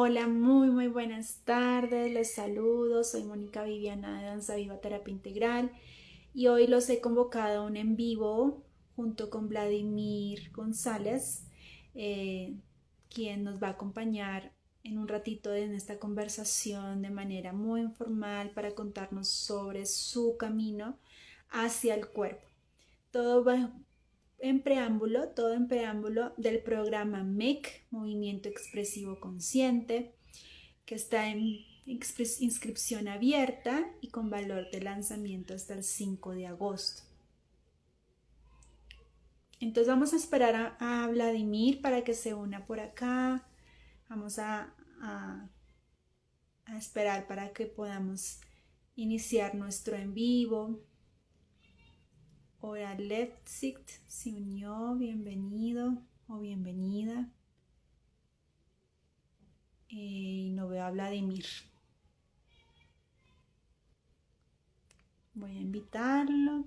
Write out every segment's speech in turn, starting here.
Hola, muy buenas tardes, les saludo, soy Mónica Viviana de Danza Viva Terapia Integral y hoy los he convocado a un en vivo junto con Vladimir González, eh, quien nos va a acompañar en un ratito en esta conversación de manera muy informal para contarnos sobre su camino hacia el cuerpo. Todo va todo en preámbulo del programa MEC, Movimiento Expresivo Consciente, que está en inscripción abierta y con valor de lanzamiento hasta el 5 de agosto. Entonces vamos a esperar a Vladimir para que se una por acá. Vamos a esperar para que podamos iniciar nuestro en vivo. Hola Lepsic se unió, bienvenido o bienvenida. Y no veo a Vladimir. Voy a invitarlo.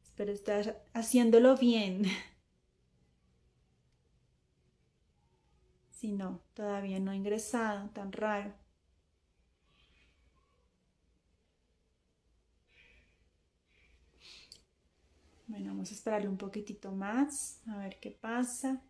Espero estar haciéndolo bien. Si no, todavía no he ingresado, tan raro. Bueno, vamos a esperarle un poquitito más, a ver qué pasa.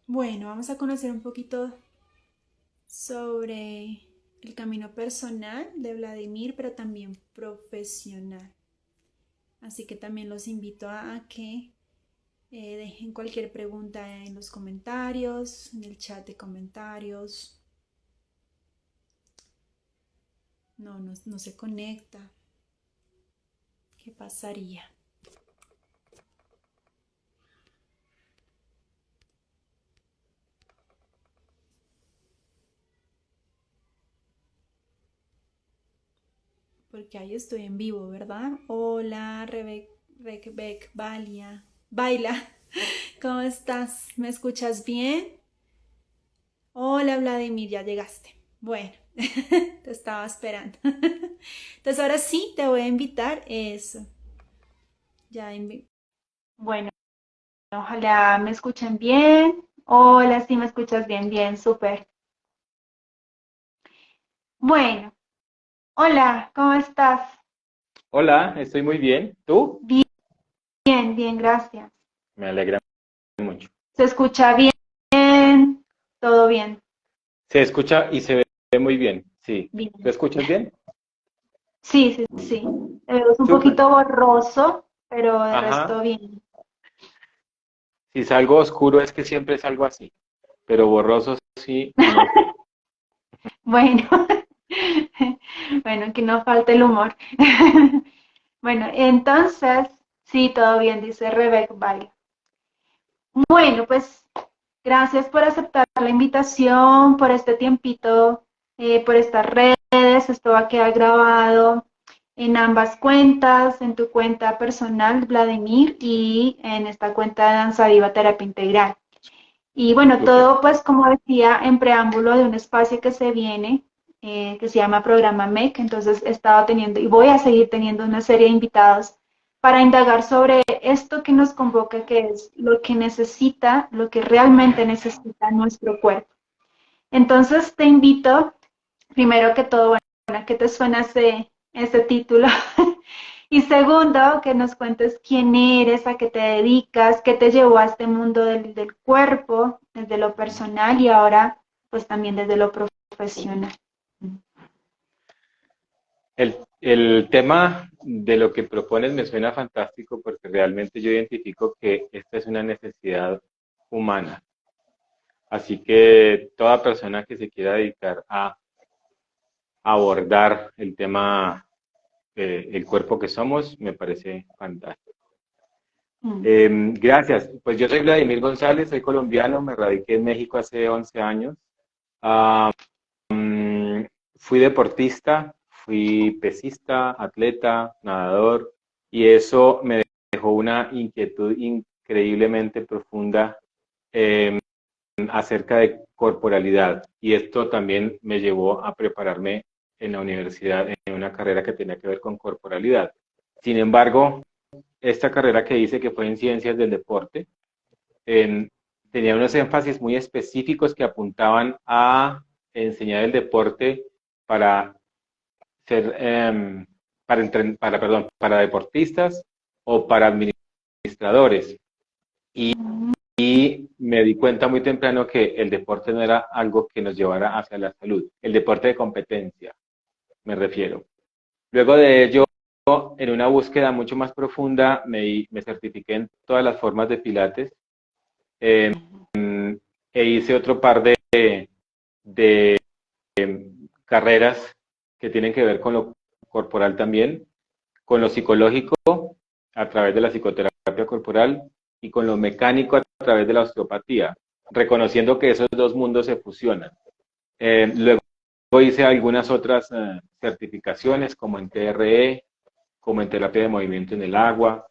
Bueno, vamos a conocer un poquito sobre el camino personal de Vladimir, pero también profesional. Así que también los invito a que dejen cualquier pregunta en los comentarios, en el chat de comentarios. No se conecta. ¿Qué pasaría? Porque ahí estoy en vivo, ¿verdad? Hola, Valia. Baila, ¿cómo estás? ¿Me escuchas bien? Hola, Vladimir, ya llegaste. Bueno, te estaba esperando. Entonces ahora sí te voy a invitar. Eso. Ya Bueno, ojalá me escuchen bien. Hola, sí me escuchas bien, bien, súper. Bueno, hola, ¿cómo estás? Hola, estoy muy bien. ¿Tú? Bien, gracias. Me alegra mucho. ¿Se escucha bien? ¿Todo bien? Se escucha y se ve muy bien. Sí. ¿Tú Bien. escuchas bien? Sí. Es un Súper. poquito borroso, pero de resto Ajá. bien. Si salgo oscuro es que siempre salgo así, pero borroso sí, no sé. Bueno, bueno, que no falte el humor. Bueno, entonces, sí, todo bien, dice Rebecca Vale. Bueno, pues gracias por aceptar la invitación, por este tiempito, por estas redes. Esto va a quedar grabado en ambas cuentas, en tu cuenta personal, Vladimir, y en esta cuenta de Danza Viva Terapia Integral. Y bueno, Súper. todo pues como decía en preámbulo de un espacio que se viene, que se llama Programa MEC, entonces he estado teniendo y voy a seguir teniendo una serie de invitados para indagar sobre esto que nos convoca, que es lo que necesita, lo que realmente necesita nuestro cuerpo. Entonces te invito, primero que todo, bueno, ¿qué te suena ese título? Y segundo, que nos cuentes quién eres, a qué te dedicas, qué te llevó a este mundo del cuerpo, desde lo personal y ahora pues también desde lo profesional. El tema de lo que propones me suena fantástico porque realmente yo identifico que esta es una necesidad humana. Así que toda persona que se quiera dedicar a abordar el tema, el cuerpo que somos, me parece fantástico. Mm. Gracias. Pues yo soy Vladimir González, soy colombiano, me radiqué en México hace 11 años. Ah, fui deportista, fui pesista, atleta, nadador, y eso me dejó una inquietud increíblemente profunda acerca de corporalidad, y esto también me llevó a prepararme en la universidad en una carrera que tenía que ver con corporalidad. Sin embargo, esta carrera que hice, que fue en ciencias del deporte, tenía unos énfasis muy específicos que apuntaban a enseñar el deporte para ser, para deportistas o para administradores. Y me di cuenta muy temprano que el deporte no era algo que nos llevara hacia la salud. El deporte de competencia, me refiero. Luego de ello, en una búsqueda mucho más profunda, me certifiqué en todas las formas de Pilates, e hice otro par de carreras que tienen que ver con lo corporal también, con lo psicológico a través de la psicoterapia corporal y con lo mecánico a través de la osteopatía, reconociendo que esos dos mundos se fusionan. Luego hice algunas otras certificaciones como en TRE, como en terapia de movimiento en el agua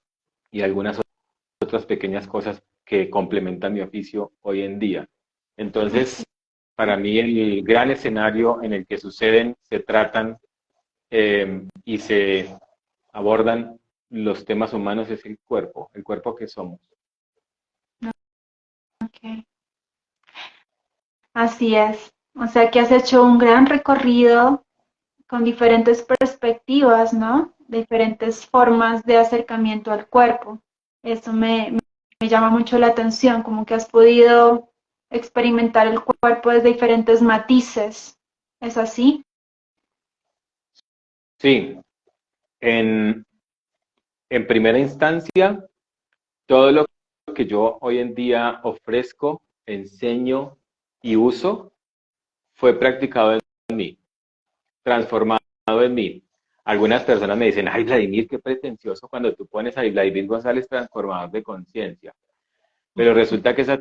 y algunas otras pequeñas cosas que complementan mi oficio hoy en día. Entonces, para mí el gran escenario en el que suceden, se tratan y se abordan los temas humanos es el cuerpo que somos. Ok. Así es. O sea que has hecho un gran recorrido con diferentes perspectivas, ¿no? Diferentes formas de acercamiento al cuerpo. Eso me llama mucho la atención, como que has podido experimentar el cuerpo desde diferentes matices. ¿Es así? Sí, en primera instancia, todo lo que yo hoy en día ofrezco, enseño y uso fue practicado en mí, transformado en mí. Algunas personas me dicen, ay Vladimir, qué pretencioso cuando tú pones a Vladimir González transformador de conciencia. Pero resulta que esa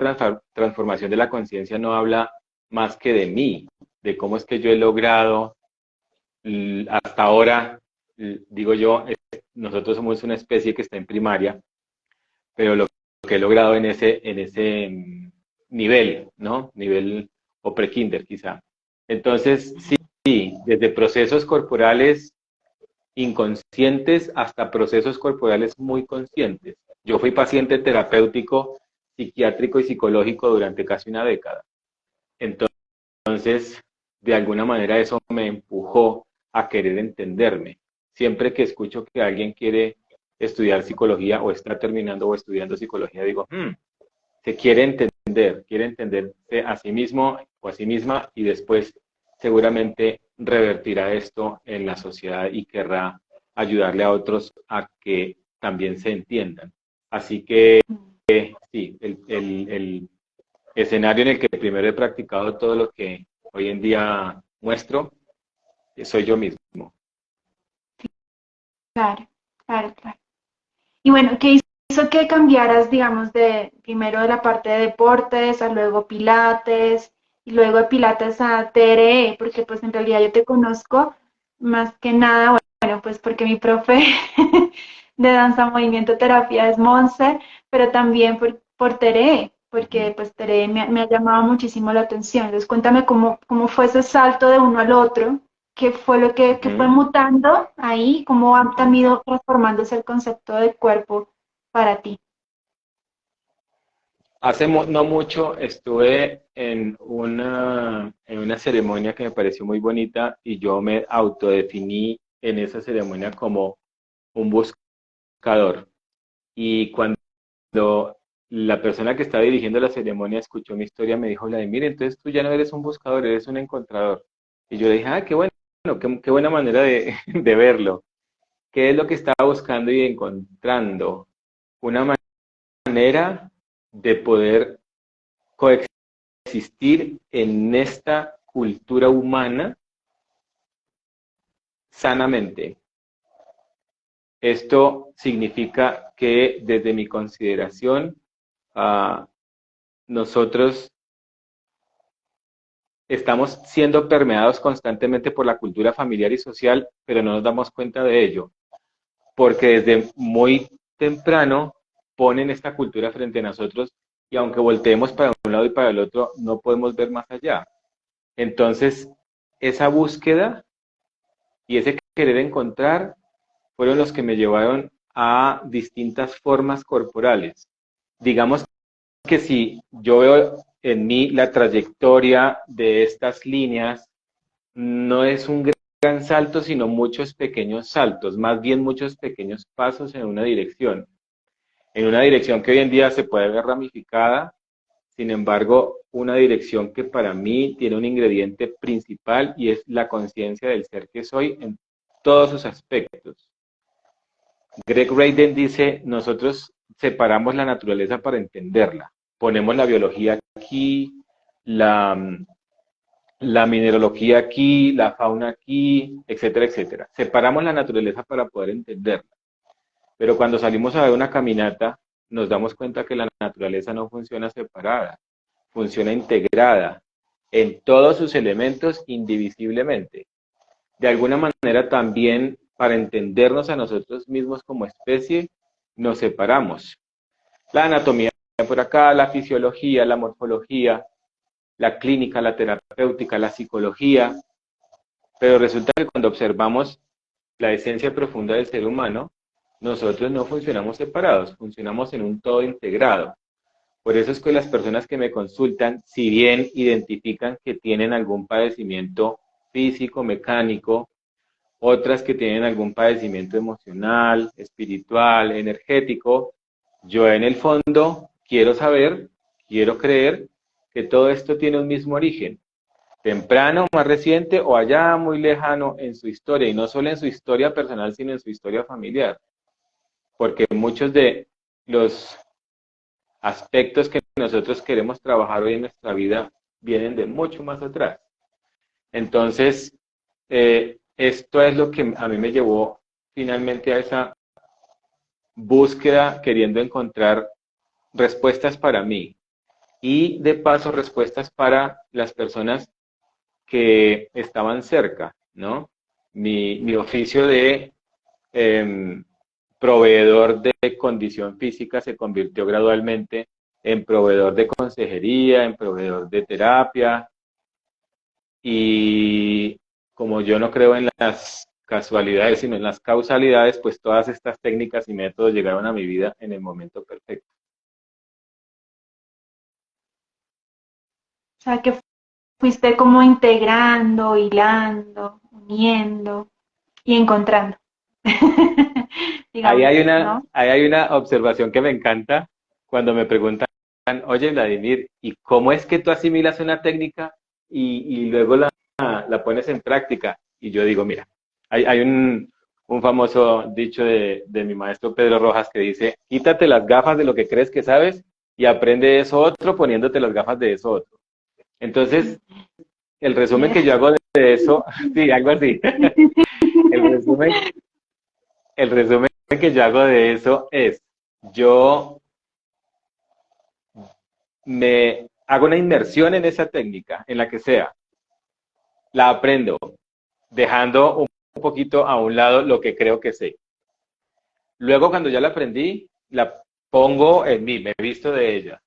transformación de la conciencia no habla más que de mí, de cómo es que yo he logrado hasta ahora, digo yo, nosotros somos una especie que está en primaria, pero lo que he logrado en ese nivel, ¿no? Nivel o pre-kinder quizá. Entonces, sí, desde procesos corporales inconscientes hasta procesos corporales muy conscientes. Yo fui paciente terapéutico, psiquiátrico y psicológico durante casi una década. Entonces, de alguna manera eso me empujó a querer entenderme. Siempre que escucho que alguien quiere estudiar psicología o está terminando o estudiando psicología, digo, se quiere entenderse a sí mismo o a sí misma y después seguramente revertirá esto en la sociedad y querrá ayudarle a otros a que también se entiendan. Así que sí, el escenario en el que primero he practicado todo lo que hoy en día muestro, soy yo mismo. Claro, claro, claro. Y bueno, ¿qué hizo que cambiaras, digamos, de primero de la parte de deportes a luego pilates y luego de pilates a TRE? Porque pues en realidad yo te conozco más que nada, bueno, pues porque mi profe de danza, movimiento, terapia es Monse, pero también por TRE, porque pues TRE me ha llamado muchísimo la atención. Entonces cuéntame cómo fue ese salto de uno al otro. ¿Qué fue lo que fue mutando ahí? ¿Cómo ha también ido transformándose el concepto de cuerpo para ti? Hace no mucho estuve en una ceremonia que me pareció muy bonita y yo me autodefiní en esa ceremonia como un buscador. Y cuando la persona que estaba dirigiendo la ceremonia escuchó mi historia, me dijo, Vladimir, entonces tú ya no eres un buscador, eres un encontrador. Y yo le dije, ah, qué bueno, qué buena manera de verlo. ¿Qué es lo que estaba buscando y encontrando? Una manera de poder coexistir en esta cultura humana sanamente. Esto significa que desde mi consideración, nosotros estamos siendo permeados constantemente por la cultura familiar y social, pero no nos damos cuenta de ello, porque desde muy temprano ponen esta cultura frente a nosotros y aunque volteemos para un lado y para el otro, no podemos ver más allá. Entonces, esa búsqueda y ese querer encontrar fueron los que me llevaron a distintas formas corporales. Digamos que si yo veo en mí la trayectoria de estas líneas, no es un gran salto, sino muchos pequeños saltos, más bien muchos pequeños pasos en una dirección que hoy en día se puede ver ramificada. Sin embargo, una dirección que para mí tiene un ingrediente principal y es la conciencia del ser que soy en todos sus aspectos. Greg Braden dice, nosotros separamos la naturaleza para entenderla. Ponemos la biología aquí, la mineralogía aquí, la fauna aquí, etcétera, etcétera. Separamos la naturaleza para poder entenderla. Pero cuando salimos a dar una caminata, nos damos cuenta que la naturaleza no funciona separada, funciona integrada en todos sus elementos indivisiblemente. De alguna manera también para entendernos a nosotros mismos como especie, nos separamos. La anatomía por acá, la fisiología, la morfología, la clínica, la terapéutica, la psicología, pero resulta que cuando observamos la esencia profunda del ser humano, nosotros no funcionamos separados, funcionamos en un todo integrado. Por eso es que las personas que me consultan, si bien identifican que tienen algún padecimiento físico, mecánico, otras que tienen algún padecimiento emocional, espiritual, energético, yo en el fondo quiero saber, quiero creer que todo esto tiene un mismo origen, temprano, más reciente o allá muy lejano en su historia, y no solo en su historia personal, sino en su historia familiar, porque muchos de los aspectos que nosotros queremos trabajar hoy en nuestra vida vienen de mucho más atrás. Entonces, esto es lo que a mí me llevó finalmente a esa búsqueda, queriendo encontrar respuestas para mí y de paso respuestas para las personas que estaban cerca, ¿no? Mi oficio de proveedor de condición física se convirtió gradualmente en proveedor de consejería, en proveedor de terapia, y como yo no creo en las casualidades, sino en las causalidades, pues todas estas técnicas y métodos llegaron a mi vida en el momento perfecto. O sea, que fuiste como integrando, hilando, uniendo y encontrando. Digamos, ¿no? Ahí hay una observación que me encanta cuando me preguntan, oye Vladimir, ¿y cómo es que tú asimilas una técnica y luego la pones en práctica? Y yo digo, mira, hay un famoso dicho de mi maestro Pedro Rojas que dice, quítate las gafas de lo que crees que sabes y aprende eso otro poniéndote las gafas de eso otro. Entonces, el resumen que yo hago de eso, sí, algo así. El resumen, el resumen que yo hago de eso es, yo me hago una inmersión en esa técnica, en la que sea, la aprendo, dejando un poquito a un lado lo que creo que sé. Luego, cuando ya la aprendí, la pongo en mí, me visto de ella.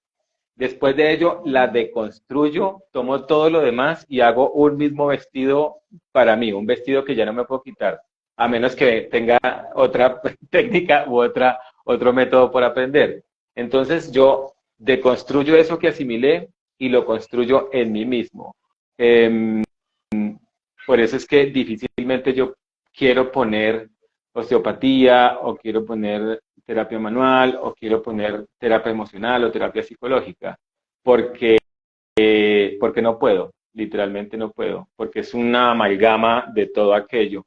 Después de ello, la deconstruyo, tomo todo lo demás y hago un mismo vestido para mí, un vestido que ya no me puedo quitar, a menos que tenga otra técnica u otro método por aprender. Entonces yo deconstruyo eso que asimilé y lo construyo en mí mismo. Eh, por eso es que difícilmente yo quiero poner osteopatía o quiero poner terapia manual o quiero poner terapia emocional o terapia psicológica, porque, porque no puedo, literalmente no puedo, porque es una amalgama de todo aquello.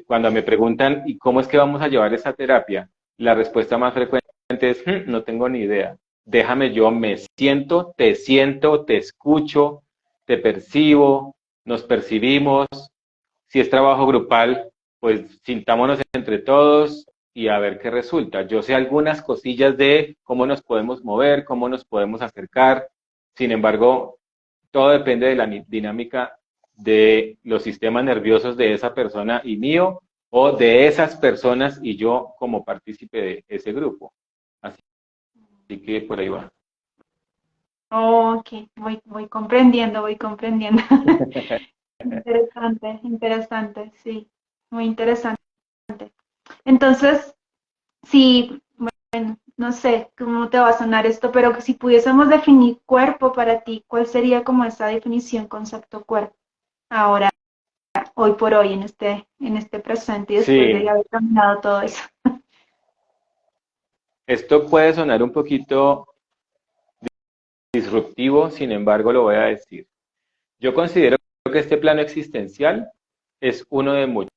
Cuando me preguntan, ¿y cómo es que vamos a llevar esa terapia? La respuesta más frecuente es, no tengo ni idea. Déjame, yo me siento, te escucho, te percibo, nos percibimos. Si es trabajo grupal, pues sintámonos entre todos y a ver qué resulta. Yo sé algunas cosillas de cómo nos podemos mover, cómo nos podemos acercar. Sin embargo, todo depende de la dinámica de los sistemas nerviosos de esa persona y mío, o de esas personas y yo como partícipe de ese grupo. Así que por ahí va. Oh, ok, voy comprendiendo, voy comprendiendo. Interesante, interesante, sí, muy interesante. Entonces, sí, bueno, no sé cómo te va a sonar esto, pero si pudiésemos definir cuerpo para ti, ¿cuál sería como esa definición, concepto cuerpo? Ahora, hoy por hoy, en este presente y después de Sí, haber caminado todo eso. esto puede sonar un poquito disruptivo, sin embargo lo voy a decir. Yo considero que este plano existencial es uno de muchos.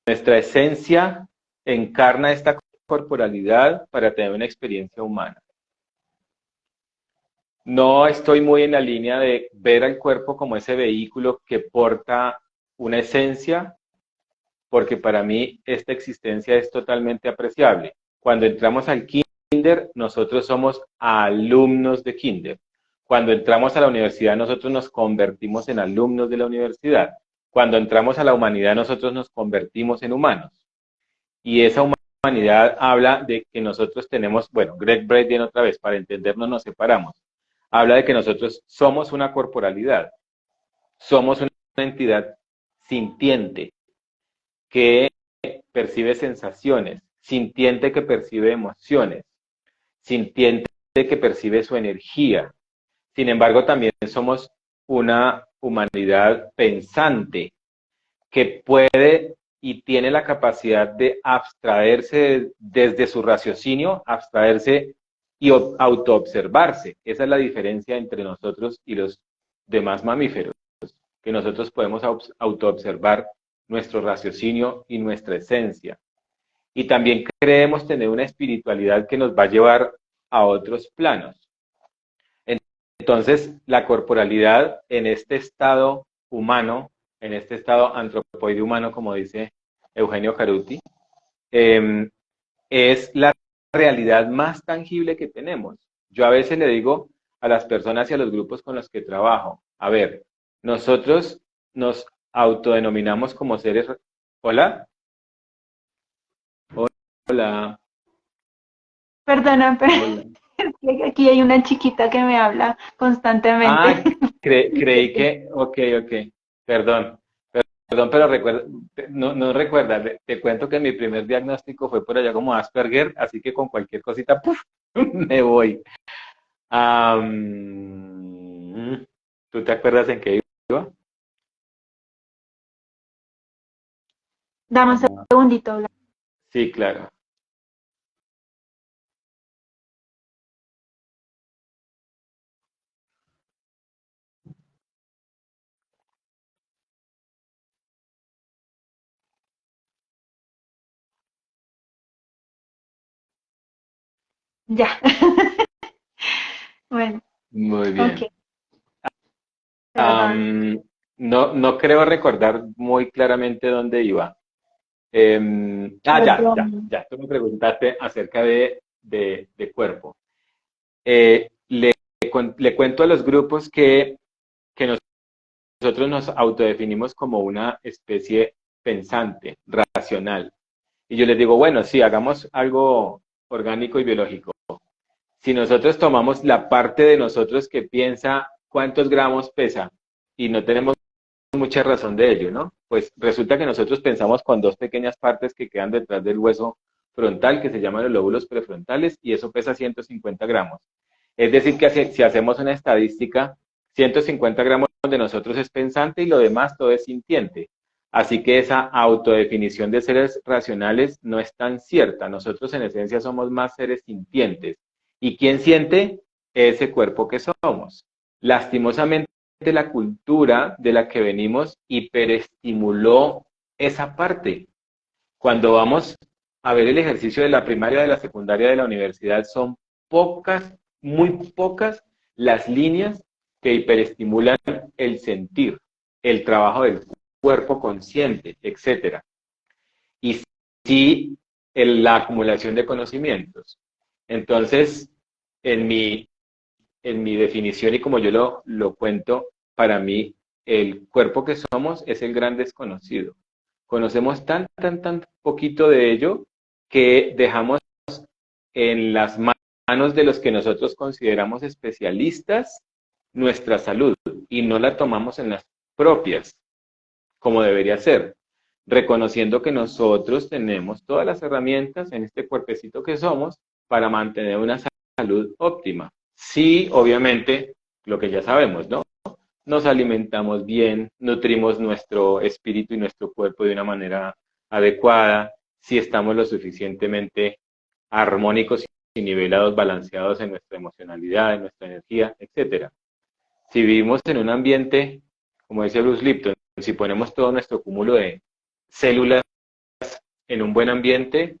Nuestra esencia encarna esta corporalidad para tener una experiencia humana. No estoy muy en la línea de ver al cuerpo como ese vehículo que porta una esencia, porque para mí esta existencia es totalmente apreciable. Cuando entramos al kinder, nosotros somos alumnos de kinder. Cuando entramos a la universidad, nosotros nos convertimos en alumnos de la universidad. Cuando entramos a la humanidad, nosotros nos convertimos en humanos. Y esa humanidad habla de que nosotros tenemos, bueno, Greg Braden otra vez, para entendernos nos separamos, habla de que nosotros somos una corporalidad, somos una entidad sintiente que percibe sensaciones, sintiente que percibe emociones, sintiente que percibe su energía. Sin embargo, también somos una humanidad pensante que puede y tiene la capacidad de abstraerse desde su raciocinio, abstraerse y autoobservarse. Esa es la diferencia entre nosotros y los demás mamíferos, que nosotros podemos autoobservar nuestro raciocinio y nuestra esencia. Y también creemos tener una espiritualidad que nos va a llevar a otros planos. Entonces, la corporalidad en este estado humano, en este estado antropoide humano, como dice Eugenio Caruti, eh, es la realidad más tangible que tenemos. Yo a veces le digo a las personas y a los grupos con los que trabajo, a ver, nosotros nos autodenominamos como seres... Hola, hola, Perdona, pero hola. es que aquí hay una chiquita que me habla constantemente. Ah, creí que, ok, ok, perdón. Perdón, pero recuerda, no, no recuerda, te cuento que mi primer diagnóstico fue por allá como Asperger, así que con cualquier cosita, ¡puf! Me voy. Am, ¿Tú te acuerdas en qué iba? Dame un Ah, segundito, Blas. sí, claro. Ya. Bueno, Muy ok, bien. perdón. No, no creo recordar muy claramente dónde iba. Perdón. Ya. Tú me preguntaste acerca de cuerpo. Le cuento a los grupos que nosotros nos autodefinimos como una especie pensante, racional. Y yo les digo, bueno, sí, hagamos algo orgánico y biológico. Si nosotros tomamos la parte de nosotros que piensa cuántos gramos pesa y no tenemos mucha razón de ello, ¿no? Pues resulta que nosotros pensamos con dos pequeñas partes que quedan detrás del hueso frontal, que se llaman los lóbulos prefrontales, y eso pesa 150 gramos. Es decir, que si hacemos una estadística, 150 gramos de nosotros es pensante y lo demás todo es sintiente. Así que esa autodefinición de seres racionales no es tan cierta. Nosotros en esencia somos más seres sintientes. ¿Y quién siente? Ese cuerpo que somos. Lastimosamente, la cultura de la que venimos hiperestimuló esa parte. Cuando vamos a ver el ejercicio de la primaria, de la secundaria, de la universidad, son pocas, muy pocas las líneas que hiperestimulan el sentir, el trabajo del cuerpo consciente, etcétera. Y sí la acumulación de conocimientos. Entonces, en mi, en mi definición y como yo lo cuento, para mí el cuerpo que somos es el gran desconocido. Conocemos tan poquito de ello que dejamos en las manos de los que nosotros consideramos especialistas nuestra salud y no la tomamos en las propias, como debería ser, reconociendo que nosotros tenemos todas las herramientas en este cuerpecito que somos para mantener una salud óptima. Sí, obviamente, lo que ya sabemos, ¿no? Nos alimentamos bien, nutrimos nuestro espíritu y nuestro cuerpo de una manera adecuada, si estamos lo suficientemente armónicos y nivelados, balanceados en nuestra emocionalidad, en nuestra energía, etcétera. Si vivimos en un ambiente, como dice Bruce Lipton, si ponemos todo nuestro cúmulo de células en un buen ambiente,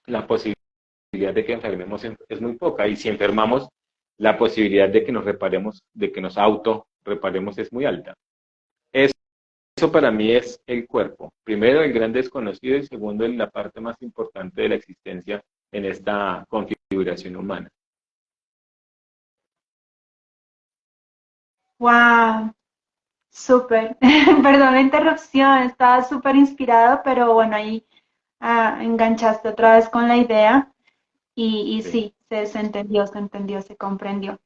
la posibilidad de que enfermemos es muy poca. Y si enfermamos, la posibilidad de que nos reparemos, de que nos auto reparemos es muy alta. Eso para mí es el cuerpo. Primero, el gran desconocido y segundo, la parte más importante de la existencia en esta configuración humana. Wow, súper. Perdón la interrupción, estaba súper inspirado, pero bueno, ahí enganchaste otra vez con la idea y Sí. sí, se entendió, se comprendió.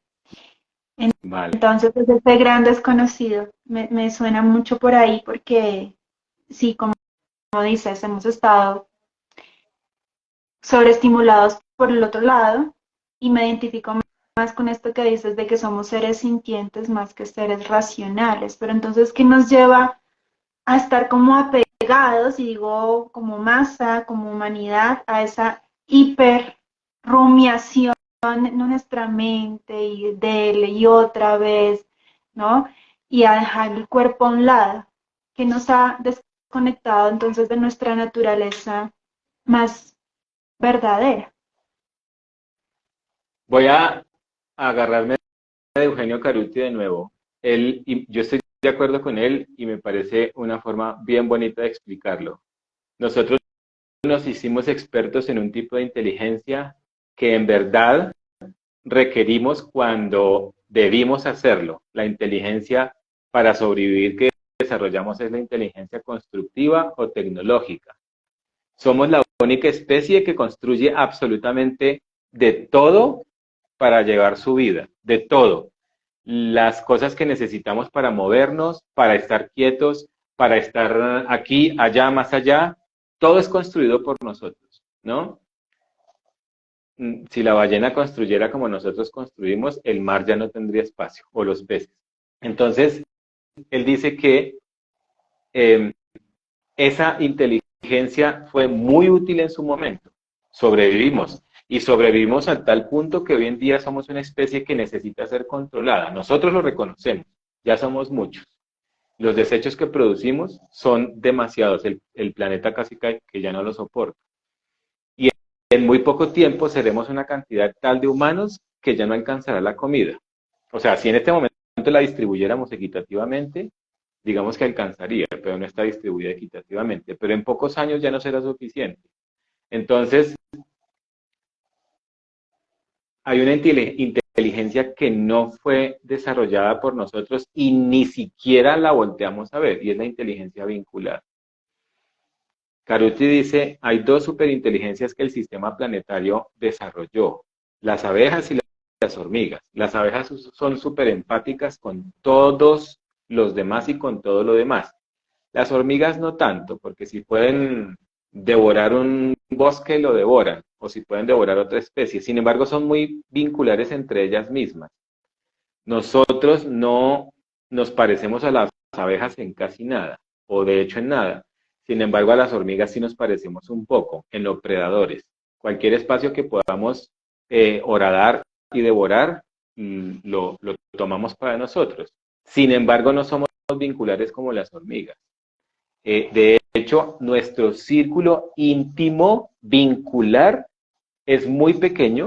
Vale. Entonces, pues, ese gran desconocido me suena mucho por ahí porque sí, como dices, hemos estado sobreestimulados por el otro lado y me identifico más con esto que dices de que somos seres sintientes más que seres racionales, pero entonces, ¿qué nos lleva a estar como apegados, y digo como masa, como humanidad, a esa hiperrumiación en nuestra mente y y otra vez, ¿no? Y a dejar el cuerpo a un lado, que nos ha desconectado entonces de nuestra naturaleza más verdadera. Voy a agarrarme de Eugenio Caruti de nuevo. Yo estoy de acuerdo con él y me parece una forma bien bonita de explicarlo. Nosotros nos hicimos expertos en un tipo de inteligencia que en verdad requerimos cuando debimos hacerlo. La inteligencia para sobrevivir que desarrollamos es la inteligencia constructiva o tecnológica. Somos la única especie que construye absolutamente de todo para llevar su vida, de todo. Las cosas que necesitamos para movernos, para estar quietos, para estar aquí, allá, más allá, todo es construido por nosotros, ¿no? Si la ballena construyera como nosotros construimos, el mar ya no tendría espacio, o los peces. Entonces, él dice que eh, esa inteligencia fue muy útil en su momento. Sobrevivimos. Y sobrevivimos a tal punto que hoy en día somos una especie que necesita ser controlada. Nosotros lo reconocemos, ya somos muchos. Los desechos que producimos son demasiados. El planeta casi que ya no lo soporta. Y en muy poco tiempo seremos una cantidad tal de humanos que ya no alcanzará la comida. O sea, si en este momento la distribuyéramos equitativamente, digamos que alcanzaría, pero no está distribuida equitativamente. Pero en pocos años ya no será suficiente. Entonces, hay una inteligencia que no fue desarrollada por nosotros y ni siquiera la volteamos a ver, y es la inteligencia vincular. Caruti dice, hay dos superinteligencias que el sistema planetario desarrolló, las abejas y las hormigas. Las abejas son súper empáticas con todos los demás y con todo lo demás. Las hormigas no tanto, porque si pueden devorar un bosque, lo devoran, o si pueden devorar otra especie. Sin embargo, son muy vinculares entre ellas mismas. Nosotros no nos parecemos a las abejas en casi nada, o de hecho en nada. Sin embargo, a las hormigas sí nos parecemos un poco, en los predadores. Cualquier espacio que podamos horadar y devorar, lo tomamos para nosotros. Sin embargo, no somos vinculares como las hormigas. De hecho, nuestro círculo íntimo vincular es muy pequeño,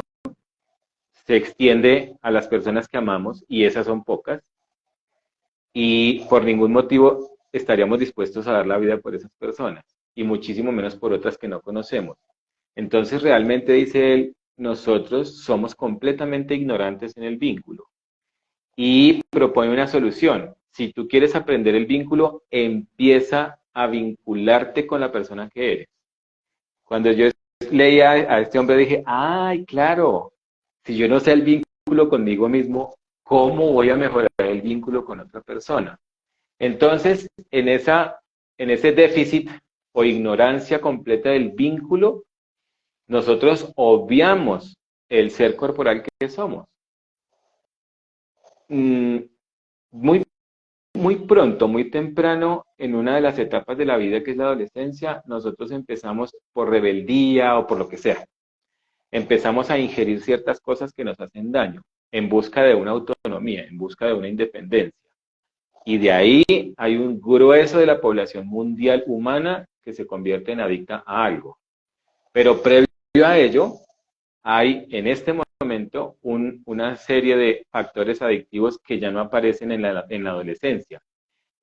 se extiende a las personas que amamos y esas son pocas y por ningún motivo estaríamos dispuestos a dar la vida por esas personas y muchísimo menos por otras que no conocemos. Entonces realmente dice él, nosotros somos completamente ignorantes en el vínculo y propone una solución. Si tú quieres aprender el vínculo, empieza a vincularte con la persona que eres. Cuando yo leía a este hombre dije, ay, claro, Si yo no sé el vínculo conmigo mismo, ¿cómo voy a mejorar el vínculo con otra persona? Entonces, en ese déficit o ignorancia completa del vínculo, nosotros obviamos el ser corporal que somos. Mm, Muy, muy pronto, muy temprano, en una de las etapas de la vida que es la adolescencia, nosotros empezamos por rebeldía o por lo que sea. Empezamos a ingerir ciertas cosas que nos hacen daño en busca de una autonomía, en busca de una independencia. Y de ahí hay un grueso de la población mundial humana que se convierte en adicta a algo. Pero previo a ello, hay en este momento una serie de factores adictivos que ya no aparecen en la adolescencia.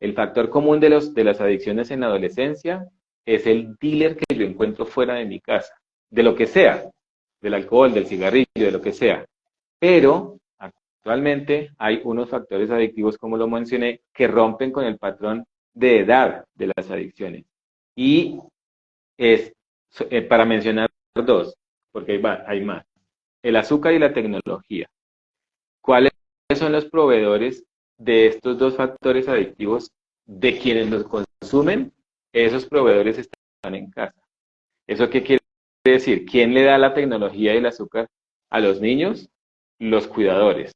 El factor común de las adicciones en la adolescencia es el dealer que yo encuentro fuera de mi casa, de lo que sea, del alcohol, del cigarrillo, de lo que sea. Pero actualmente hay unos factores adictivos, como lo mencioné, que rompen con el patrón de edad de las adicciones. Y es, para mencionar dos, porque hay más, el azúcar y la tecnología. ¿Cuáles son los proveedores de estos dos factores adictivos de quienes los consumen? Esos proveedores están en casa. ¿Eso qué quiere decir? ¿Quién le da la tecnología y el azúcar a los niños? Los cuidadores.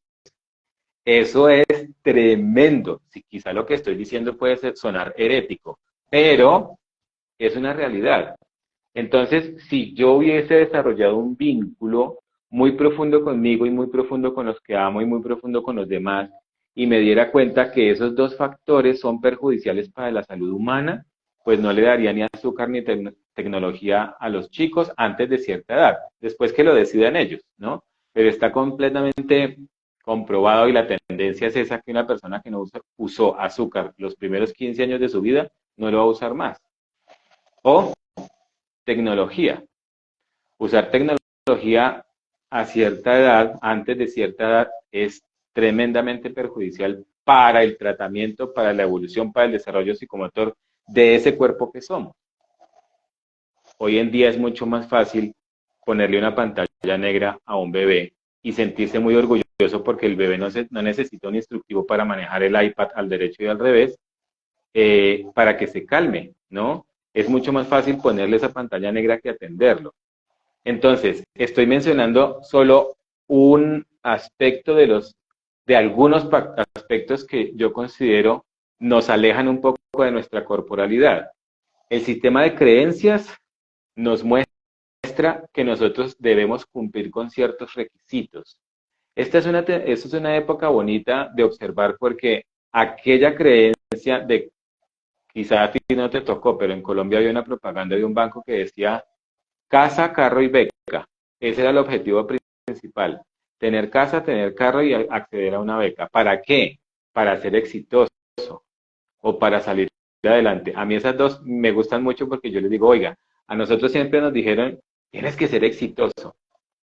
Eso es tremendo. Si quizá lo que estoy diciendo puede sonar herético, pero es una realidad. Entonces, si yo hubiese desarrollado un vínculo muy profundo conmigo y muy profundo con los que amo y muy profundo con los demás, y me diera cuenta que esos dos factores son perjudiciales para la salud humana, pues no le daría ni azúcar ni tecnología a los chicos antes de cierta edad, después que lo decidan ellos, ¿no? Pero está completamente comprobado y la tendencia es esa, que una persona que no usó azúcar los primeros 15 años de su vida no lo va a usar más. O tecnología. Usar tecnología a cierta edad, antes de cierta edad, es tremendamente perjudicial para el tratamiento, para la evolución, para el desarrollo psicomotor de ese cuerpo que somos. Hoy en día es mucho más fácil ponerle una pantalla negra a un bebé y sentirse muy orgulloso porque el bebé no necesita un instructivo para manejar el iPad al derecho y al revés, para que se calme, ¿no? Es mucho más fácil ponerle esa pantalla negra que atenderlo. Entonces, estoy mencionando solo un aspecto de algunos aspectos que yo considero nos alejan un poco de nuestra corporalidad. El sistema de creencias nos muestra que nosotros debemos cumplir con ciertos requisitos. Esta es una época bonita de observar, porque aquella creencia de, quizá a ti no te tocó, pero en Colombia había una propaganda de un banco que decía: casa, carro y beca. Ese era el objetivo principal. Tener casa, tener carro y acceder a una beca. ¿Para qué? Para ser exitoso o para salir adelante. A mí esas dos me gustan mucho porque yo les digo, oiga, a nosotros siempre nos dijeron, tienes que ser exitoso,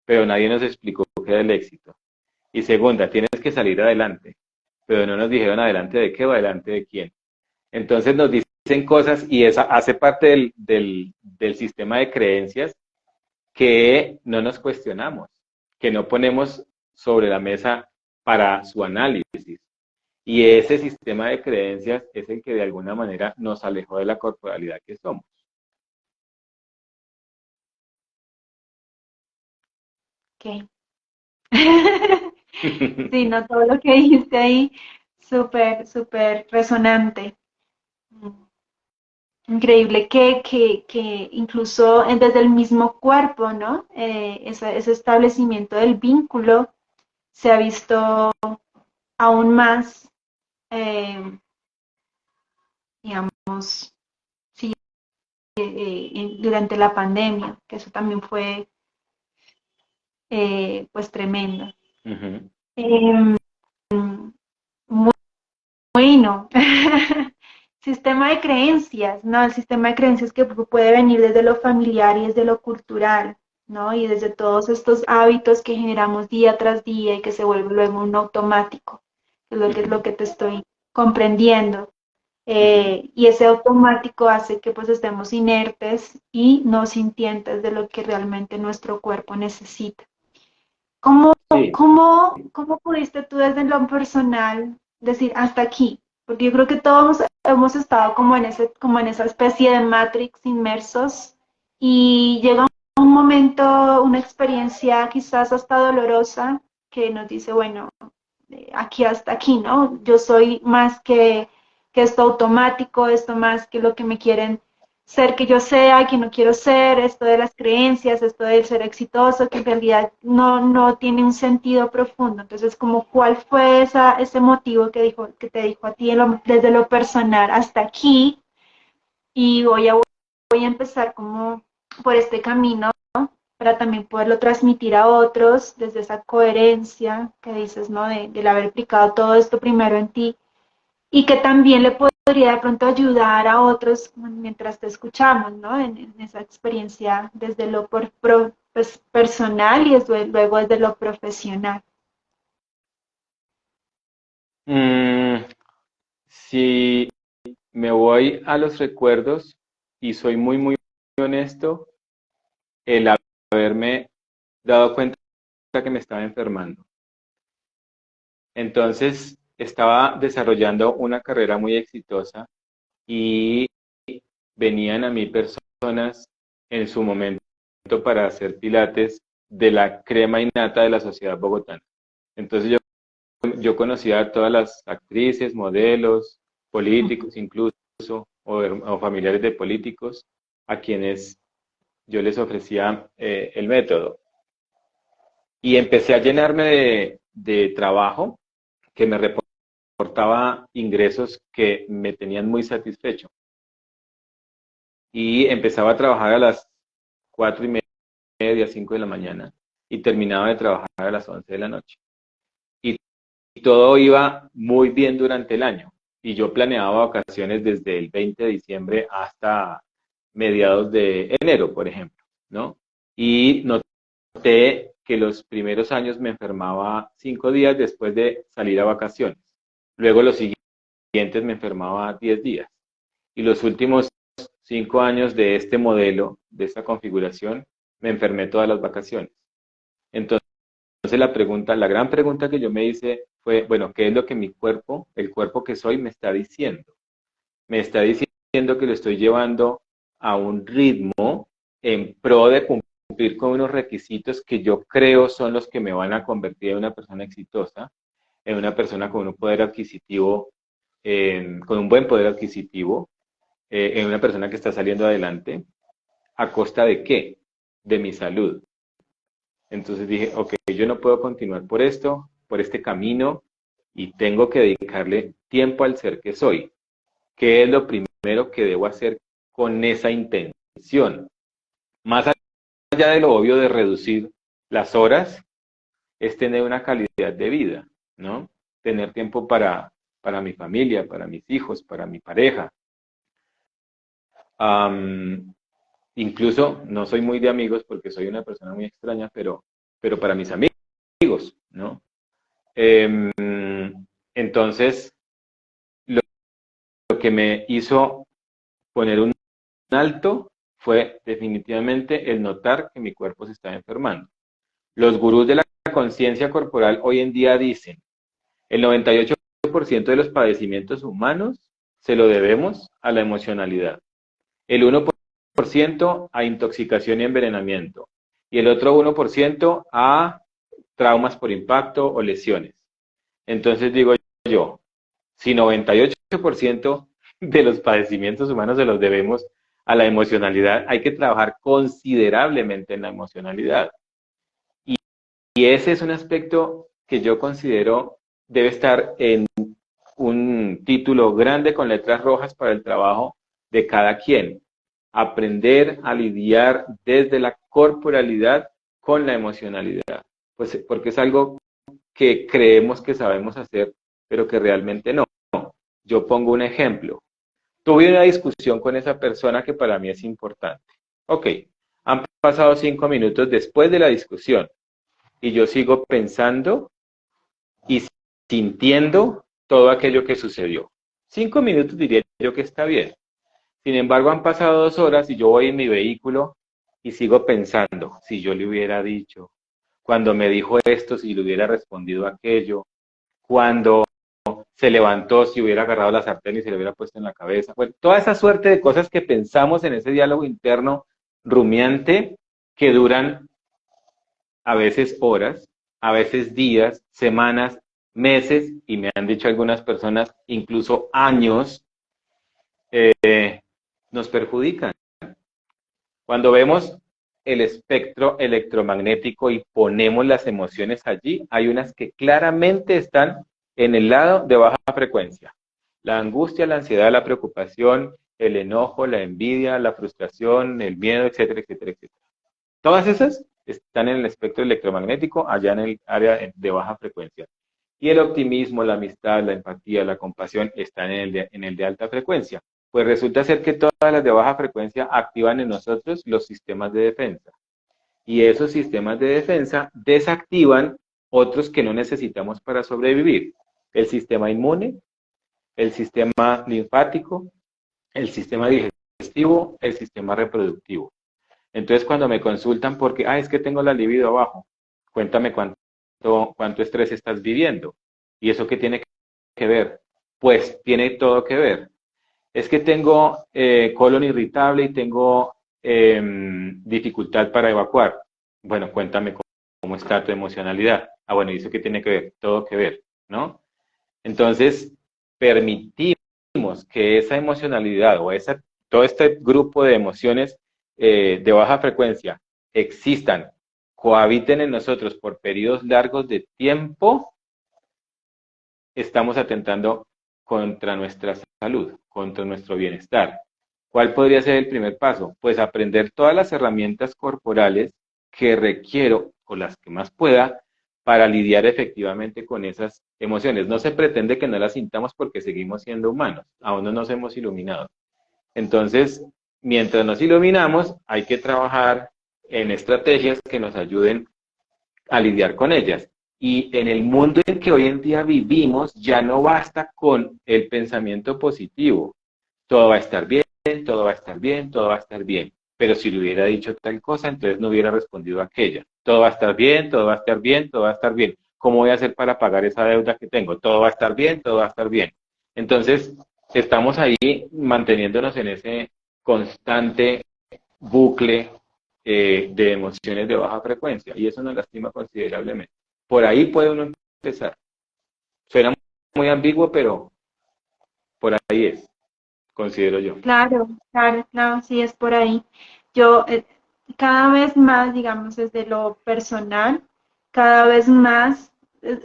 pero nadie nos explicó qué era el éxito. Y segunda, tienes que salir adelante, pero no nos dijeron adelante de qué o adelante de quién. Entonces nos dicen cosas y esa hace parte del sistema de creencias que no nos cuestionamos, que no ponemos sobre la mesa para su análisis. Y ese sistema de creencias es el que de alguna manera nos alejó de la corporalidad que somos. Ok. Sí, no, todo lo que dijiste ahí, súper, súper resonante. Increíble que incluso desde el mismo cuerpo, ¿no? Ese establecimiento del vínculo se ha visto aún más, eh, digamos, sí, durante la pandemia, que eso también fue, pues, tremendo. Uh -huh. Eh, muy bueno. Sistema de creencias, ¿no? El sistema de creencias que puede venir desde lo familiar y desde lo cultural, ¿no? Y desde todos estos hábitos que generamos día tras día y que se vuelve luego un automático, que es lo que te estoy comprendiendo. Y ese automático hace que pues estemos inertes y no sintientes de lo que realmente nuestro cuerpo necesita. ¿Cómo Sí. ¿cómo pudiste tú desde lo personal decir hasta aquí? Porque yo creo que todos hemos estado como en esa especie de Matrix inmersos y llega un momento, una experiencia quizás hasta dolorosa que nos dice, bueno, aquí hasta aquí, ¿no? Yo soy más que esto automático, esto más que lo que me quieren ser que yo sea, que no quiero ser, esto de las creencias, esto del ser exitoso, que en realidad no tiene un sentido profundo. Entonces, como cuál fue ese motivo que te dijo a ti desde lo personal hasta aquí y voy a empezar como por este camino para también poderlo transmitir a otros desde esa coherencia que dices, ¿no? Del haber aplicado todo esto primero en ti y que también le podría de pronto ayudar a otros mientras te escuchamos, ¿no? En esa experiencia desde lo pues, personal y luego desde lo profesional. Mm, si me voy a los recuerdos y soy muy honesto, el haberme dado cuenta que me estaba enfermando. Entonces, estaba desarrollando una carrera muy exitosa y venían a mí personas en su momento para hacer pilates de la crema innata de la sociedad bogotana. Entonces yo conocía a todas las actrices, modelos, políticos incluso, o familiares de políticos, a quienes yo les ofrecía el método. Y empecé a llenarme de trabajo que me reportaba ingresos que me tenían muy satisfecho. Y empezaba a trabajar a las 4:30, 5 de la mañana y terminaba de trabajar a las 11 de la noche. Y todo iba muy bien durante el año. Y yo planeaba vacaciones desde el 20 de diciembre hasta mediados de enero, por ejemplo, ¿no? Y noté que los primeros años me enfermaba 5 días después de salir a vacaciones. Luego los siguientes me enfermaba 10 días. Y los últimos 5 años de este modelo, de esta configuración, me enfermé todas las vacaciones. Entonces la gran pregunta que yo me hice fue, bueno, ¿qué es lo que mi cuerpo, el cuerpo que soy, me está diciendo? Me está diciendo que lo estoy llevando a un ritmo en pro de cumplir con unos requisitos que yo creo son los que me van a convertir en una persona exitosa, en una persona con un poder adquisitivo, con un buen poder adquisitivo, en una persona que está saliendo adelante. ¿A costa de qué? De mi salud. Entonces dije, ok, yo no puedo continuar por esto, por este camino, y tengo que dedicarle tiempo al ser que soy. ¿Qué es lo primero que debo hacer con esa intención? Más allá de lo obvio de reducir las horas, es tener una calidad de vida, ¿no? Tener tiempo para mi familia, para mis hijos, para mi pareja. Um, Incluso no soy muy de amigos porque soy una persona muy extraña, pero para mis amigos, ¿no? Eh, entonces, lo, lo que me hizo poner un alto fue definitivamente el notar que mi cuerpo se estaba enfermando. Los gurús de la conciencia corporal hoy en día dicen, el 98% de los padecimientos humanos se lo debemos a la emocionalidad. El 1% a intoxicación y envenenamiento y el otro 1% a traumas por impacto o lesiones. Entonces digo yo, si 98% de los padecimientos humanos se los debemos a la emocionalidad, hay que trabajar considerablemente en la emocionalidad. Y, y ese es un aspecto que yo considero debe estar en un título grande con letras rojas para el trabajo de cada quien. Aprender a lidiar desde la corporalidad con la emocionalidad. Pues porque es algo que creemos que sabemos hacer, pero que realmente no. Yo pongo un ejemplo. Tuve una discusión con esa persona que para mí es importante. Ok, han pasado 5 minutos después de la discusión y yo sigo pensando y sintiendo todo aquello que sucedió. 5 minutos diría yo que está bien. Sin embargo, han pasado 2 horas y yo voy en mi vehículo y sigo pensando, si yo le hubiera dicho, cuando me dijo esto, si le hubiera respondido aquello, cuando se levantó, si hubiera agarrado la sartén y se le hubiera puesto en la cabeza. Bueno, toda esa suerte de cosas que pensamos en ese diálogo interno rumiante que duran a veces horas, a veces días, semanas, meses, y me han dicho algunas personas, incluso años, nos perjudican. Cuando vemos el espectro electromagnético y ponemos las emociones allí, hay unas que claramente están en el lado de baja frecuencia. La angustia, la ansiedad, la preocupación, el enojo, la envidia, la frustración, el miedo, etcétera, etcétera, etcétera. Todas esas están en el espectro electromagnético, allá en el área de baja frecuencia. Y el optimismo, la amistad, la empatía, la compasión están en el de alta frecuencia. Pues resulta ser que todas las de baja frecuencia activan en nosotros los sistemas de defensa. Y esos sistemas de defensa desactivan otros que no necesitamos para sobrevivir. El sistema inmune, el sistema linfático, el sistema digestivo, el sistema reproductivo. Entonces, cuando me consultan porque, es que tengo la libido abajo, cuéntame cuánto estrés estás viviendo. ¿Y eso qué tiene que ver? Pues tiene todo que ver. Es que tengo colon irritable y tengo dificultad para evacuar. Bueno, cuéntame cómo está tu emocionalidad. Bueno, ¿y eso qué tiene que ver? Todo que ver, ¿no? Entonces, permitimos que esa emocionalidad o todo este grupo de emociones de baja frecuencia existan, cohabiten en nosotros por periodos largos de tiempo, estamos atentando contra nuestra salud, contra nuestro bienestar. ¿Cuál podría ser el primer paso? Pues aprender todas las herramientas corporales que requiero o las que más pueda para lidiar efectivamente con esas emociones. No se pretende que no las sintamos porque seguimos siendo humanos, aún no nos hemos iluminado. Entonces, mientras nos iluminamos, hay que trabajar en estrategias que nos ayuden a lidiar con ellas. Y en el mundo en que hoy en día vivimos, ya no basta con el pensamiento positivo. Todo va a estar bien, todo va a estar bien, todo va a estar bien. Pero si le hubiera dicho tal cosa, entonces no hubiera respondido a aquella. Todo va a estar bien, todo va a estar bien, todo va a estar bien. ¿Cómo voy a hacer para pagar esa deuda que tengo? Todo va a estar bien, todo va a estar bien. Entonces, estamos ahí manteniéndonos en ese constante bucle de emociones de baja frecuencia y eso nos lastima considerablemente. Por ahí puede uno empezar. Suena muy ambiguo, pero por ahí es, considero yo. Claro, claro, claro, sí es por ahí. Yo cada vez más, digamos, desde lo personal, cada vez más,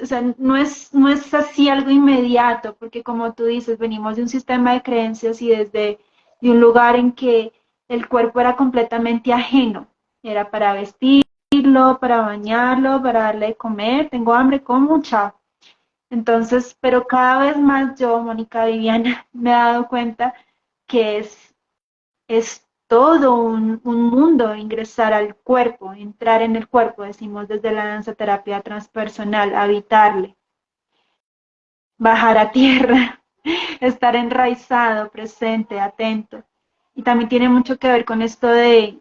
o sea, no es así algo inmediato, porque como tú dices, venimos de un sistema de creencias y desde de un lugar en que el cuerpo era completamente ajeno, era para vestirlo, para bañarlo, para darle de comer, tengo hambre, como, chao. Entonces, pero cada vez más yo, Mónica Viviana, me he dado cuenta que es todo un mundo ingresar al cuerpo, entrar en el cuerpo, decimos desde la danzaterapia transpersonal, habitarle, bajar a tierra, estar enraizado, presente, atento. Y también tiene mucho que ver con esto de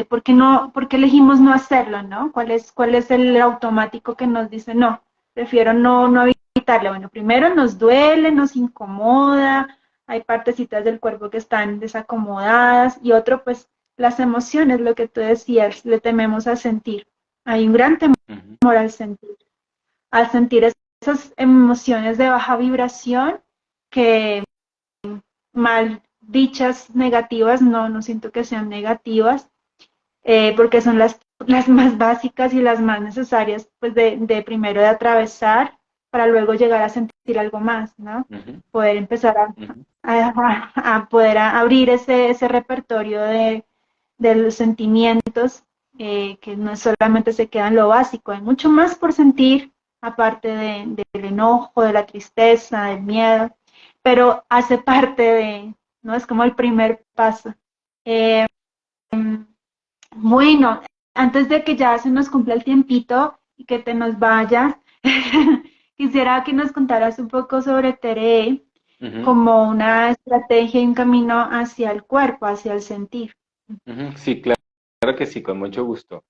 por qué elegimos no hacerlo, ¿no? ¿Cuál es el automático que nos dice, no, prefiero no habitarle? Bueno, primero nos duele, nos incomoda, hay partecitas del cuerpo que están desacomodadas y otro, pues, las emociones, lo que tú decías, le tememos a sentir. Hay un gran temor al sentir esas emociones de baja vibración que mal dichas negativas, no siento que sean negativas, porque son las más básicas y las más necesarias, pues de primero de atravesar para luego llegar a sentir algo más, ¿no? Poder empezar a poder abrir ese repertorio de los sentimientos, que no solamente se queda en lo básico, hay mucho más por sentir, aparte del enojo, de la tristeza, del miedo, pero hace parte ¿no? Es como el primer paso. Eh, bueno, antes de que ya se nos cumpla el tiempito y que te nos vayas, quisiera que nos contaras un poco sobre TRE como una estrategia y un camino hacia el cuerpo, hacia el sentir. Sí, claro que sí, con mucho gusto.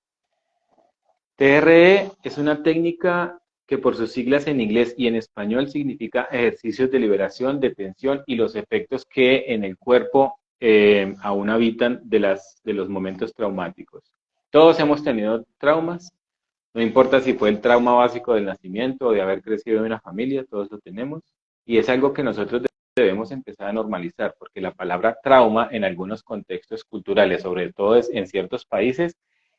TRE es una técnica que por sus siglas en inglés y en español significa ejercicios de liberación de tensión y los efectos que en el cuerpo aún habitan de los momentos traumáticos. Todos hemos tenido traumas, no importa si fue el trauma básico del nacimiento o de haber crecido en una familia, todos lo tenemos. Y es algo que nosotros debemos empezar a normalizar, porque la palabra trauma en algunos contextos culturales, sobre todo en ciertos países,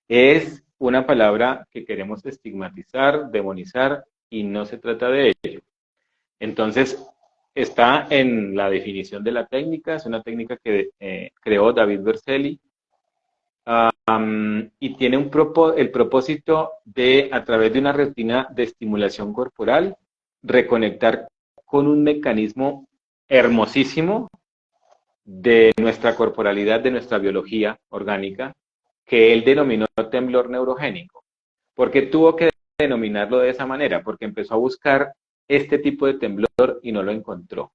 es una palabra que queremos estigmatizar, demonizar, y no se trata de ello. Entonces, está en la definición de la técnica, es una técnica que creó David Berceli, y tiene el propósito de, a través de una rutina de estimulación corporal, reconectar con un mecanismo hermosísimo de nuestra corporalidad, de nuestra biología orgánica, que él denominó temblor neurogénico. ¿Por qué tuvo que denominarlo de esa manera? Porque empezó a buscar este tipo de temblor y no lo encontró.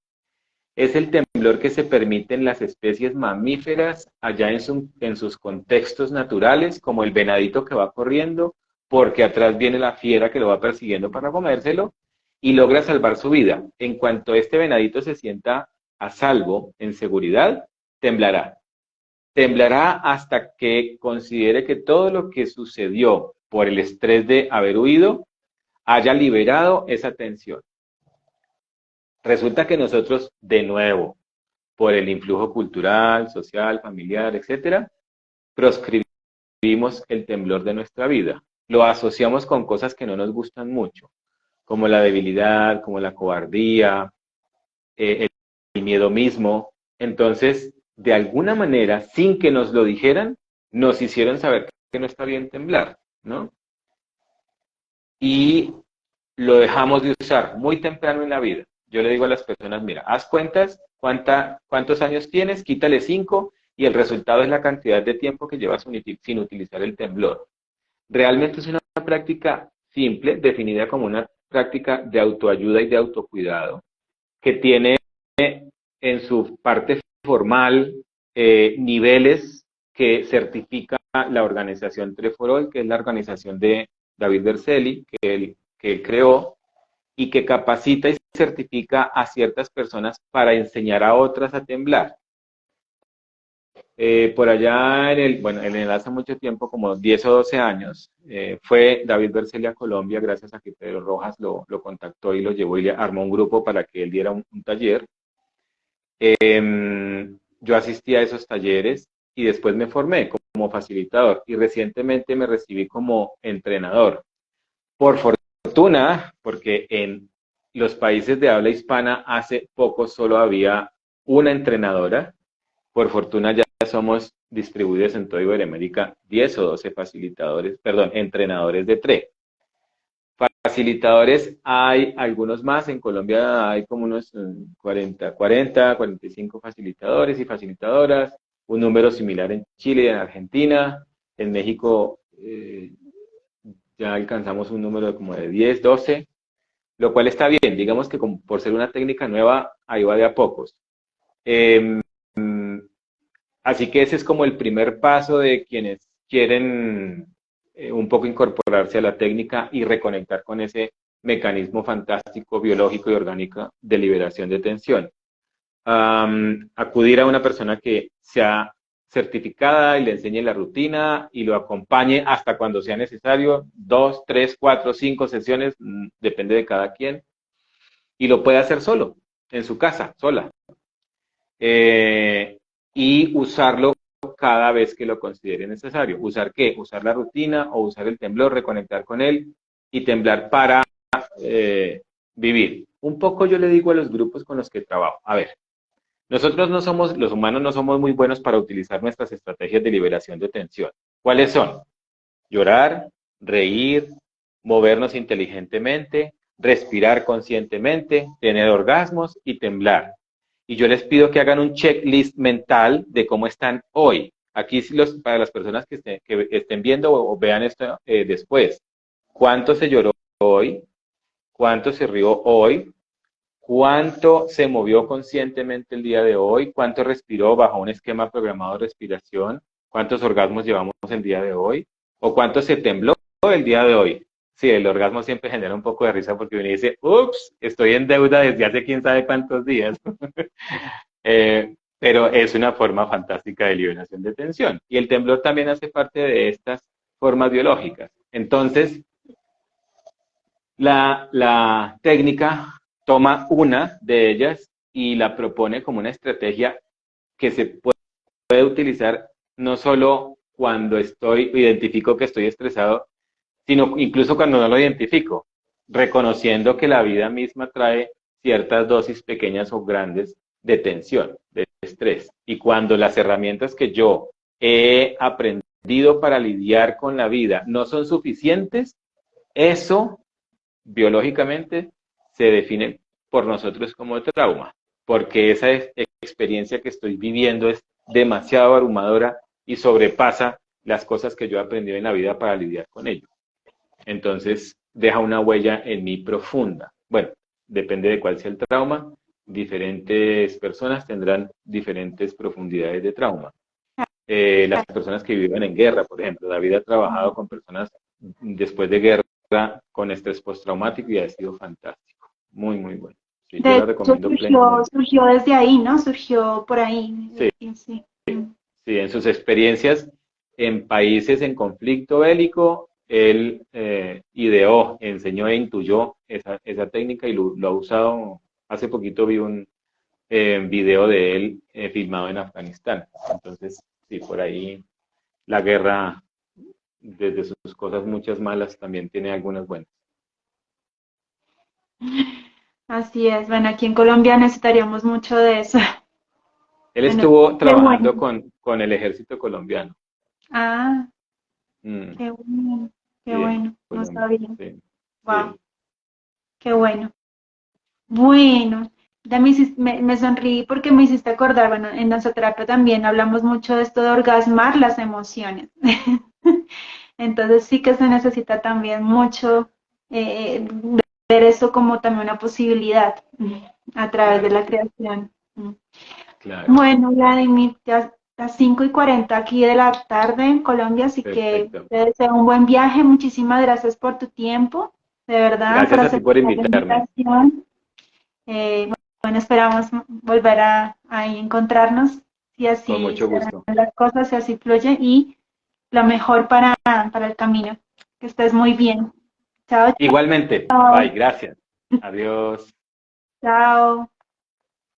Es el temblor que se permite en las especies mamíferas allá en sus contextos naturales, como el venadito que va corriendo, porque atrás viene la fiera que lo va persiguiendo para comérselo y logra salvar su vida. En cuanto este venadito se sienta a salvo, en seguridad, temblará. Temblará hasta que considere que todo lo que sucedió por el estrés de haber huido haya liberado esa tensión. Resulta que nosotros, de nuevo, por el influjo cultural, social, familiar, etcétera, proscribimos el temblor de nuestra vida. Lo asociamos con cosas que no nos gustan mucho, como la debilidad, como la cobardía, el miedo mismo. Entonces, de alguna manera, sin que nos lo dijeran, nos hicieron saber que no está bien temblar, ¿no? Y lo dejamos de usar muy temprano en la vida. Yo le digo a las personas, mira, haz cuentas, cuántos años tienes, quítale 5 y el resultado es la cantidad de tiempo que llevas sin utilizar el temblor. Realmente es una práctica simple, definida como una práctica de autoayuda y de autocuidado, que tiene en su parte formal niveles que certifica la organización Treforol, que es la organización de David Berceli, que él creó, y que capacita y certifica a ciertas personas para enseñar a otras a temblar. Por allá en el hace mucho tiempo, como 10 o 12 años, fue David Berceli a Colombia, gracias a que Pedro Rojas lo contactó y lo llevó y le armó un grupo para que él diera un taller. Yo asistí a esos talleres y después me formé como facilitador y recientemente me recibí como entrenador. Por fortuna, porque en los países de habla hispana hace poco solo había una entrenadora. Por fortuna ya somos distribuidos en toda Iberoamérica 10 o 12 facilitadores, perdón, entrenadores de TRE. Facilitadores hay algunos más, en Colombia hay como unos 45 facilitadores y facilitadoras, un número similar en Chile y en Argentina, en México ya alcanzamos un número como de 10, 12, lo cual está bien, digamos que como por ser una técnica nueva, ahí va de a pocos. Así que ese es como el primer paso de quienes quieren un poco incorporarse a la técnica y reconectar con ese mecanismo fantástico, biológico y orgánico de liberación de tensión. Acudir a una persona que sea certificada y le enseñe la rutina y lo acompañe hasta cuando sea necesario, 2, 3, 4, 5 sesiones, depende de cada quien, y lo puede hacer solo, en su casa, sola. Y usarlo cada vez que lo considere necesario. ¿Usar qué? Usar la rutina o usar el temblor, reconectar con él y temblar para vivir. Un poco yo le digo a los grupos con los que trabajo, a ver, nosotros no somos, los humanos no somos muy buenos para utilizar nuestras estrategias de liberación de tensión. ¿Cuáles son? Llorar, reír, movernos inteligentemente, respirar conscientemente, tener orgasmos y temblar. Y yo les pido que hagan un checklist mental de cómo están hoy. Aquí para las personas que estén viendo o vean esto después. ¿Cuánto se lloró hoy? ¿Cuánto se rió hoy? ¿Cuánto se movió conscientemente el día de hoy? ¿Cuánto respiró bajo un esquema programado de respiración? ¿Cuántos orgasmos llevamos el día de hoy? ¿O cuánto se tembló el día de hoy. Sí, el orgasmo siempre genera un poco de risa porque uno dice, ups, estoy en deuda desde hace quién sabe cuántos días. Pero es una forma fantástica de liberación de tensión. Y el temblor también hace parte de estas formas biológicas. Entonces, la técnica toma una de ellas y la propone como una estrategia que se puede utilizar no solo cuando identifico que estoy estresado, sino incluso cuando no lo identifico, reconociendo que la vida misma trae ciertas dosis pequeñas o grandes de tensión, de estrés. Y cuando las herramientas que yo he aprendido para lidiar con la vida no son suficientes, eso biológicamente se define por nosotros como trauma, porque esa experiencia que estoy viviendo es demasiado abrumadora y sobrepasa las cosas que yo he aprendido en la vida para lidiar con ello. Entonces, deja una huella en mí profunda. Bueno, depende de cuál sea el trauma, diferentes personas tendrán diferentes profundidades de trauma. Las personas que viven en guerra, por ejemplo, David ha trabajado con personas después de guerra con estrés postraumático y ha sido fantástico. Muy, muy bueno. Sí, yo De la hecho, recomiendo plenamente. surgió desde ahí, ¿no? Surgió por ahí. Sí, Sí. sí, en sus experiencias en países en conflicto bélico, él ideó, enseñó e intuyó esa técnica y lo ha usado. Hace poquito vi un video de él filmado en Afganistán. Entonces, sí, por ahí la guerra, desde sus cosas muchas malas, también tiene algunas buenas. Así es. Bueno, aquí en Colombia necesitaríamos mucho de eso. Él Bueno, estuvo qué bueno. trabajando con el ejército colombiano. Ah, Mm, qué bueno. Qué sí, en bueno. No Colombia. sabía. Sí, Wow, sí. qué bueno. Bueno, ya me sonreí porque me hiciste acordar, bueno, en danzaterapia también hablamos mucho de esto de orgasmar las emociones. Entonces sí que se necesita también mucho ver esto como también una posibilidad a través de Claro la que sí. creación. Claro. Bueno, Vladimir, ya las 5:40 aquí de la tarde en Colombia, así que Perfecto. te deseo un buen viaje. Muchísimas gracias por tu tiempo, de verdad, por Gracias a ti por aceptar la invitarme. invitación. Bueno, esperamos volver a encontrarnos y Con así mucho se dan gusto. las cosas y así fluye y lo mejor para el camino. Que estés muy bien. Chao, Igualmente. Bye. chao. Gracias. Adiós. Chao.